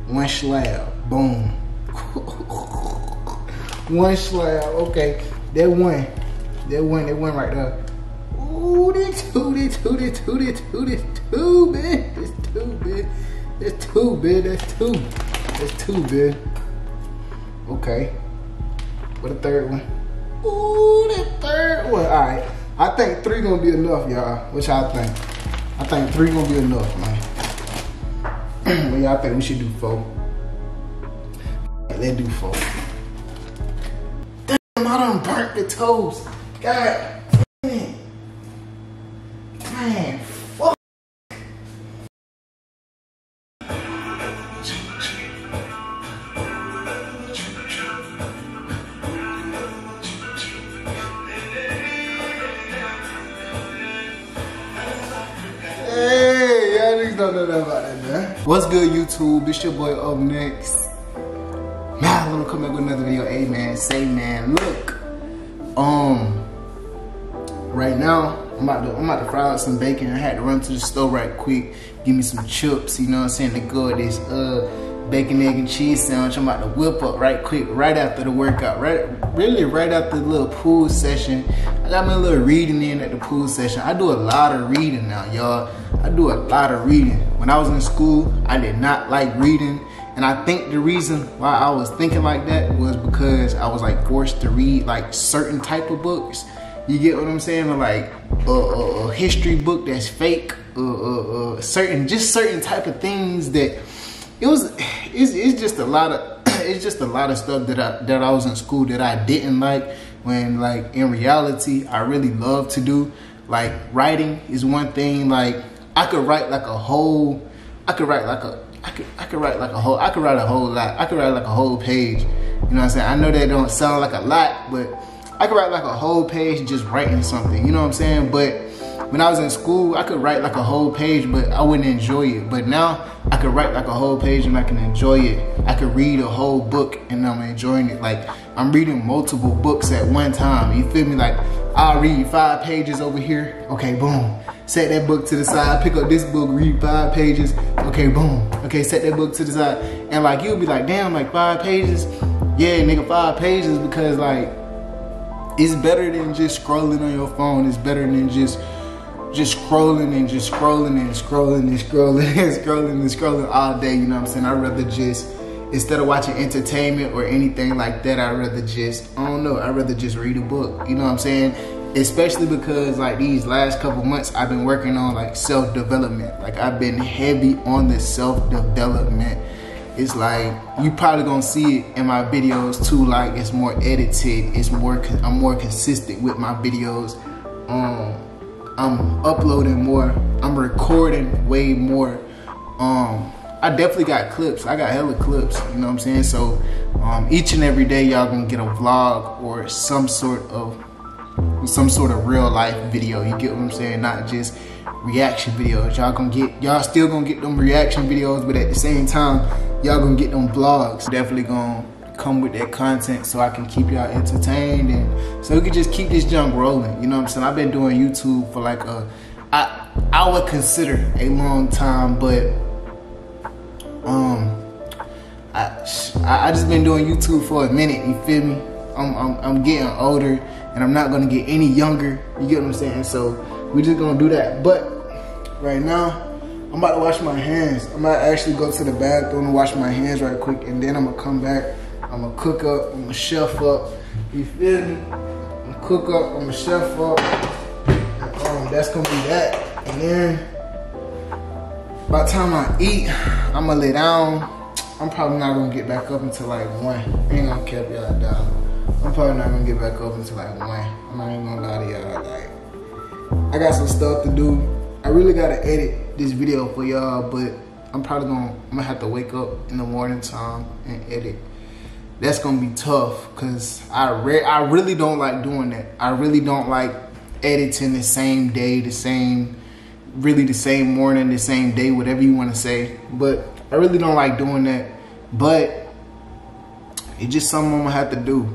One slab. Boom. One slab. Okay. That one right there. Ooh, that's two, man. That's two, man. Okay. What the third one? Ooh, that third one. Alright. I think 3 gonna be enough, y'all. What y'all think? I think 3 gonna be enough, man. What y'all think we should do 4? Let's do 4. Damn, I done burnt the toast. God damn it. Man, fuck. Hey, y'all niggas don't know nothing about that, man. What's good, YouTube? It's your boy Up Next. Man, I'm gonna come back with another video. Hey, man, say, man, look. Right now, I'm about to fry up some bacon. I had to run to the store right quick, give me some chips, you know what I'm saying, to go with this bacon, egg, and cheese sandwich. I'm about to whip up right quick, right after the workout, really right after the little pool session. I got my little reading in at the pool session. I do a lot of reading now, y'all. I do a lot of reading. When I was in school, I did not like reading. And I think the reason why I was thinking like that was because I was like forced to read like certain type of books. You get what I'm saying? Like a history book that's fake, certain type of things that it's just a lot of stuff that I was in school that I didn't like, when like in reality I really love to do. Like writing is one thing. Like I could write like a whole page. You know what I'm saying? I know that don't sound like a lot, but I could write like a whole page just writing something, you know what I'm saying? But when I was in school, I could write like a whole page, but I wouldn't enjoy it. But now I could write like a whole page and I can enjoy it. I could read a whole book and I'm enjoying it. Like I'm reading multiple books at one time. You feel me? Like I'll read 5 pages over here. Okay, boom. Set that book to the side, pick up this book, read 5 pages. Okay, boom. Okay, set that book to the side. And like you'll be like, damn, like 5 pages? Yeah, nigga, 5 pages, because like it's better than just scrolling on your phone. It's better than just scrolling and just scrolling and scrolling and scrolling and scrolling and scrolling all day, you know what I'm saying? I'd rather just, instead of watching entertainment or anything like that, I'd rather just, I don't know, I'd rather just read a book, you know what I'm saying? Especially because like these last couple months, I've been working on like self-development. Like I've been heavy on the self-development. It's like, you probably gonna see it in my videos too, like it's more edited, I'm more consistent with my videos. I'm uploading more, I'm recording way more. I definitely got clips, I got hella clips, you know what I'm saying? So each and every day y'all gonna get a vlog or some sort of real life video, you get what I'm saying? Not just reaction videos. Y'all still gonna get them reaction videos, but at the same time, y'all gonna get them vlogs. Definitely gonna come with that content so I can keep y'all entertained and so we can just keep this junk rolling, you know what I'm saying? I've been doing YouTube for like I would consider a long time, but I just been doing YouTube for a minute, you feel me? I'm getting older and I'm not gonna get any younger, you get what I'm saying? So we just gonna do that. But right now, I'm about to wash my hands. I'm about to actually go to the bathroom and wash my hands right quick, and then I'm gonna come back, I'm gonna cook up, I'm gonna chef up, you feel me? I'm gonna cook up, I'm gonna chef up, and that's gonna be that. And then, by the time I eat, I'm gonna lay down. I'm probably not gonna get back up until like 1. I ain't gonna keep y'all down. I'm probably not gonna get back up until like 1. I'm not even gonna lie to y'all. Like, I got some stuff to do. I really gotta edit this video for y'all, but I'm gonna have to wake up in the morning time and edit. That's gonna be tough, cause I really don't like doing that. I really don't like editing the same day, the same morning, the same day, whatever you wanna say. But I really don't like doing that. But it's just something I'm gonna have to do.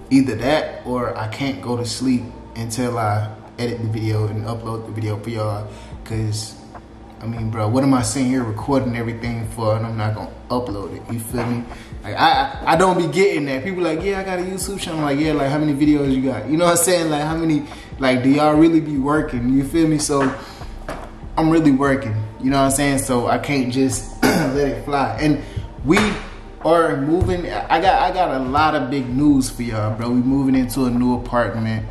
Either that or I can't go to sleep until I edit the video and upload the video for y'all. Cause I mean, bro, what am I sitting here recording everything for and I'm not gonna upload it? You feel me? Like, I don't be getting that. People like, yeah, I got a YouTube channel. I'm like, yeah, like, how many videos you got? You know what I'm saying? Like, how many, like, do y'all really be working? You feel me? So, I'm really working. You know what I'm saying? So, I can't just let it fly. And we are moving. I got a lot of big news for y'all, bro. We moving into a new apartment.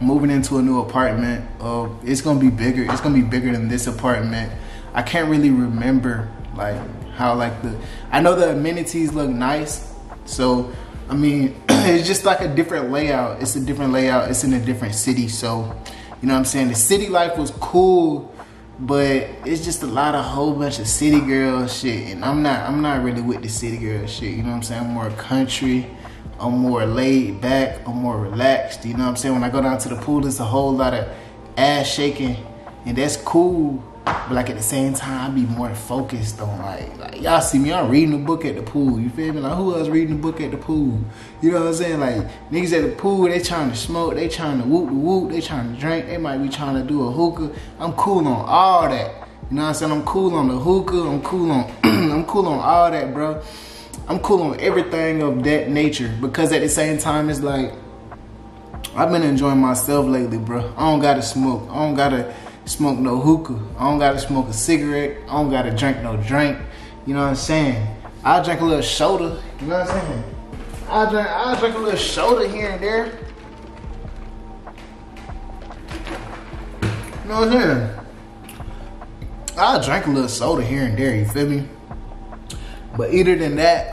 Moving into a new apartment. It's gonna be bigger. It's gonna be bigger than this apartment. I can't really remember like how like I know the amenities look nice. So I mean, it's just like a different layout. It's a different layout. It's in a different city. So you know what I'm saying? The city life was cool, but it's just a whole bunch of city girl shit. And I'm not really with the city girl shit. You know what I'm saying? I'm more country. I'm more laid back, I'm more relaxed, you know what I'm saying? When I go down to the pool, it's a whole lot of ass shaking, and that's cool, but like at the same time, I be more focused on like y'all see me, I'm reading a book at the pool, you feel me? Like, who else reading a book at the pool? You know what I'm saying? Like, niggas at the pool, they trying to smoke, they trying to whoop, they trying to drink, they might be trying to do a hookah. I'm cool on all that, you know what I'm saying? I'm cool on the hookah, I'm cool on, I'm cool on all that, bro. I'm cool on everything of that nature, because at the same time, it's like, I've been enjoying myself lately, bro. I don't gotta smoke. I don't gotta smoke no hookah. I don't gotta smoke a cigarette. I don't gotta drink no drink. You know what I'm saying? I'll drink a little soda. You know what I'm saying? I'll drink a little soda here and there. You know what I'm saying? I'll drink a little soda here and there, you feel me? But other than that,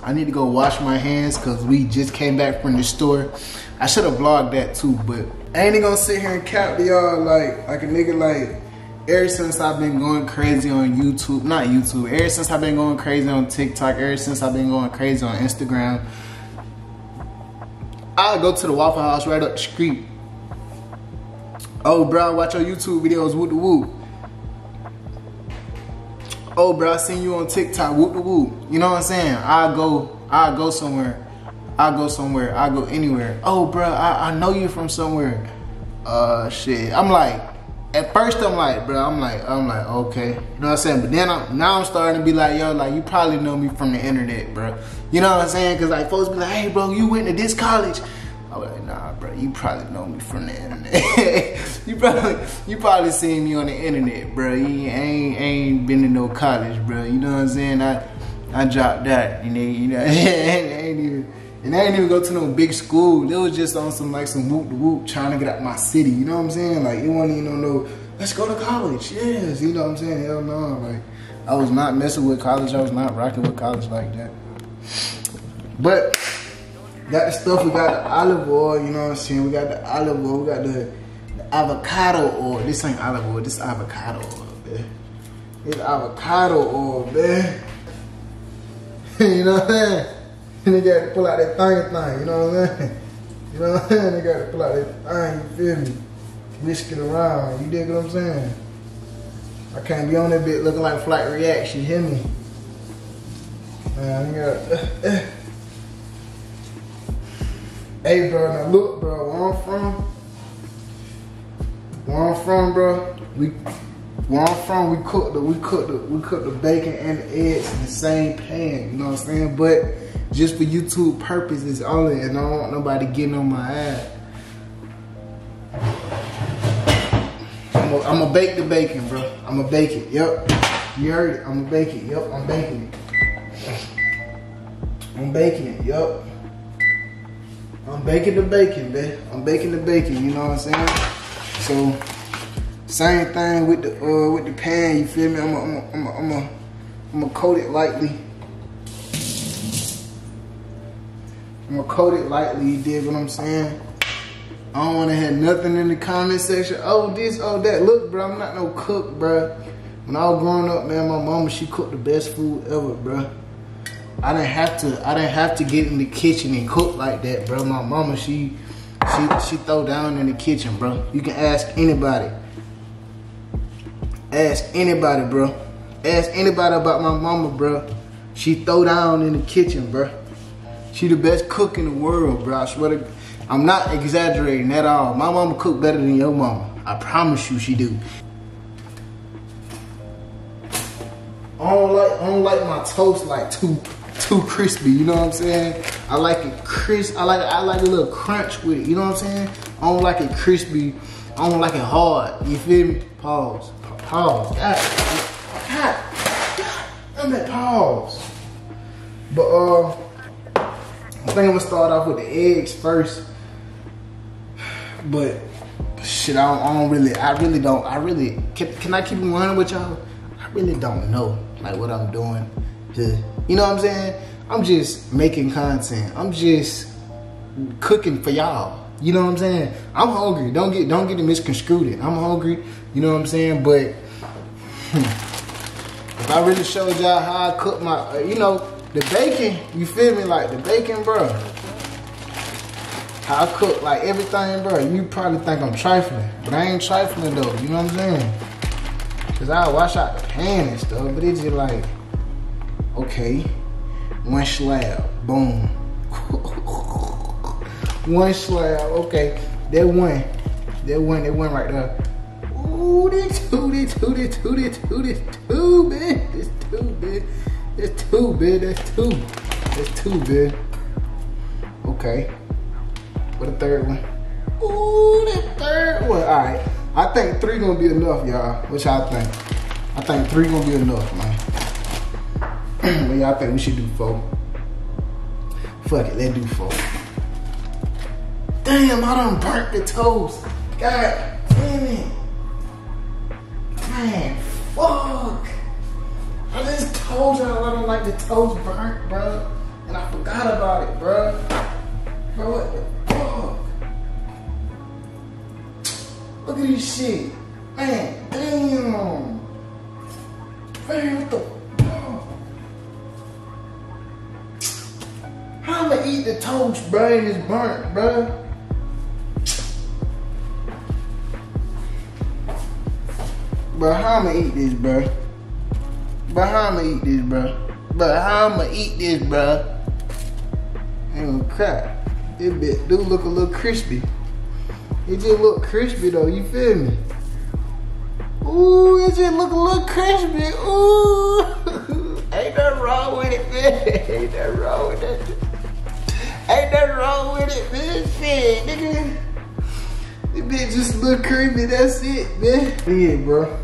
I need to go wash my hands because we just came back from the store. I should have vlogged that too, but I ain't gonna sit here and cap to y'all like a nigga like ever since I've been going crazy on YouTube, not YouTube, ever since I've been going crazy on TikTok, ever since I've been going crazy on Instagram, I'll go to the Waffle House right up the street. Oh, bro, watch your YouTube videos, whoop the whoop. Oh, bro, I seen you on TikTok, whoop the whoop. You know what I'm saying? I'll go somewhere. I'll go anywhere. Oh, bro, I know you from somewhere. Shit. I'm like, at first I'm like, bro, I'm like, okay. You know what I'm saying? But then now I'm starting to be like, yo, like, you probably know me from the internet, bro. You know what I'm saying? Cause like folks be like, hey, bro, you went to this college. I was like, nah, bro, you probably know me from the internet. you probably seen me on the internet, bro. You ain't been to no college, bro. You know what I'm saying? I dropped that, and I ain't even go to no big school. It was just on some whoop whoop trying to get out my city. You know what I'm saying? Like, it wasn't even no, let's go to college. Yes, you know what I'm saying? Hell no. Like, I was not messing with college. I was not rocking with college like that. But got the stuff. We got the olive oil. You know what I'm saying? We got the olive oil. We got the avocado oil. This ain't olive oil. This avocado oil, man. It's avocado oil, man. You know what I'm saying? They got to pull out that thing, you know what I'm saying? You know what I'm saying? They got to pull out that thing, you feel me? Whisk it around, you dig what I'm saying? I can't be on that bit looking like Flight Reaction, you hear me? Man, you got Hey, bro, now look, bro, where I'm from, bro, we cook the bacon and the eggs in the same pan, you know what I'm saying? But just for YouTube purposes only, and I don't want nobody getting on my ass. I'm gonna bake the bacon, bro. I'm gonna bake it, yep. You heard it, I'm gonna bake it, yep, I'm baking it. I'm baking it, yep. I'm baking the bacon, man. I'm baking the bacon, you know what I'm saying? So, same thing with the pan, you feel me? I'm gonna coat it lightly. I'm gonna coat it lightly, you dig what I'm saying? I don't wanna have nothing in the comment section. Oh, this, oh, that. Look, bro, I'm not no cook, bro. When I was growing up, man, my mama, she cooked the best food ever, bro. I didn't have to get in the kitchen and cook like that, bro. My mama, she throw down in the kitchen, bro. You can ask anybody. Ask anybody, bro. Ask anybody about my mama, bro. She throw down in the kitchen, bro. She the best cook in the world, bro. I swear to, I'm not exaggerating at all. My mama cook better than your mama. I promise you she do. I don't like my toast like too crispy, you know what I'm saying? I like it crisp. I like a little crunch with it, you know what I'm saying? I don't like it crispy. I don't like it hard. You feel me? Pause. Pause. God, I'm at pause. But I think I'm gonna start off with the eggs first. But shit, I really don't. Can I keep it 100 with y'all? I really don't know like what I'm doing. You know what I'm saying? I'm just making content. I'm just cooking for y'all. You know what I'm saying? I'm hungry. Don't get it misconstrued. I'm hungry. You know what I'm saying? But if I really showed y'all how I cook my, you know, the bacon. You feel me? Like the bacon, bro. How I cook like everything, bro. You probably think I'm trifling, but I ain't trifling though. You know what I'm saying? Cause I wash out the pan and stuff, but it's just like, okay, one slab, boom. One slab, okay. That one right there. Ooh, that's two, man. That's two, man. Okay. What the third one? Ooh, the third one. All right. I think 3 gonna be enough, y'all. What y'all think? I think 3 gonna be enough, man. Well, y'all think we should do 4? Fuck it, let's do 4. Damn, I done burnt the toast. God damn it. Man, fuck. I just told y'all I don't like the toast burnt, bro. And I forgot about it, bro. Bro, what the fuck? Look at this shit. Man, damn. Man, what the fuck? How I'ma eat the toast, bro, and it's burnt, bro? Bro, how I'ma eat this, bro? Bro, how I'ma eat this, bro? Bro, how I'ma eat this, bro? Ain't gonna crack. This bit do look a little crispy. It just look crispy though, you feel me? Ooh, it just look a little crispy. Ooh. Ain't nothing wrong with it, man. Ain't nothing wrong with that. Ain't nothing wrong with it, man. Shit, nigga. This bitch just a little creepy, that's it, man. Yeah, bro.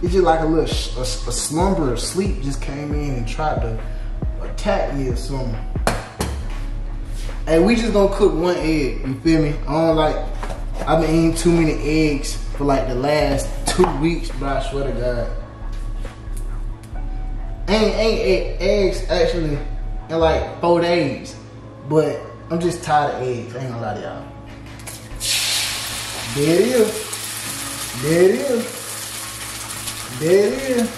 It's just like a little a slumber or sleep just came in and tried to attack me or something. Hey, we just gonna cook 1 egg, you feel me? I've been eating too many eggs for like the last 2 weeks, bro, I swear to God. Ain't ate eggs actually in like 4 days. But I'm just tired of eggs, I ain't gonna lie to y'all. There it is. There it is. There it is.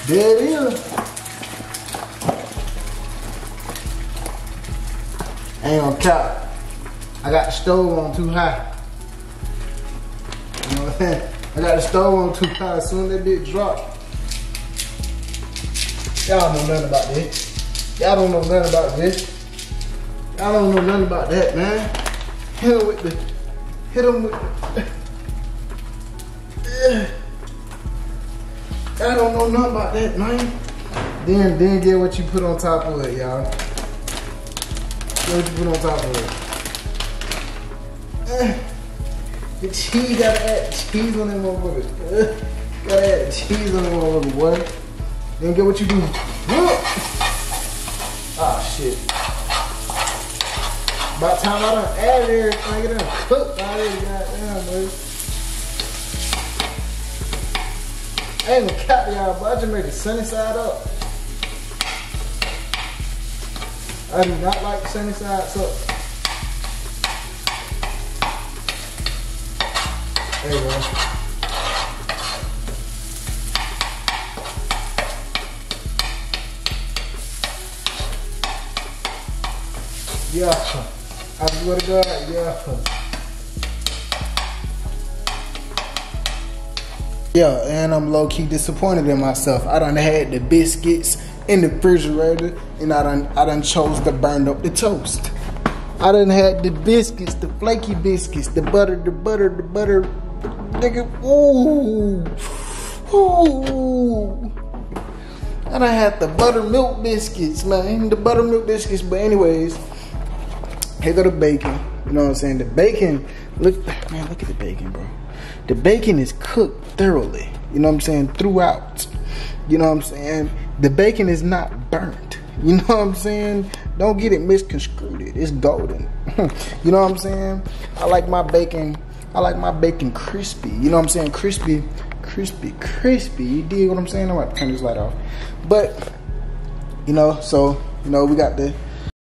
There it is. I ain't gonna cap. I got the stove on too high. You know what I'm saying? I got the stove on too high. As soon as that bitch drop. Y'all don't know nothing about this. Y'all don't know nothing about this. Y'all don't know nothing about that, man. Hit him with the. Y'all don't know nothing about that, man. Then get what you put on top of it, y'all. Get what you put on top of it. The cheese, gotta add cheese on that motherfucker. Gotta add cheese on that motherfucker, boy. Then get what you do. Ah, shit. By the time I done add everything, it done cooked already, goddamn, boy. I ain't gonna cap y'all, but I just made the sunny side up. I do not like the sunny side up. There you go. Yeah. I swear to God, yeah. Yeah, and I'm low-key disappointed in myself. I done had the biscuits in the refrigerator, and I done chose to burn up the toast. I done had the biscuits, the flaky biscuits, the butter, nigga, ooh, ooh. I done had the buttermilk biscuits, man, the buttermilk biscuits. But anyways, here go the bacon. You know what I'm saying? The bacon, look at the bacon, bro. The bacon is cooked thoroughly. You know what I'm saying? Throughout. You know what I'm saying? The bacon is not burnt. You know what I'm saying? Don't get it misconstrued. It's golden. You know what I'm saying? I like my bacon crispy. You know what I'm saying? Crispy. You dig what I'm saying? I'm about to turn this light off. But, you know, so, you know, we got the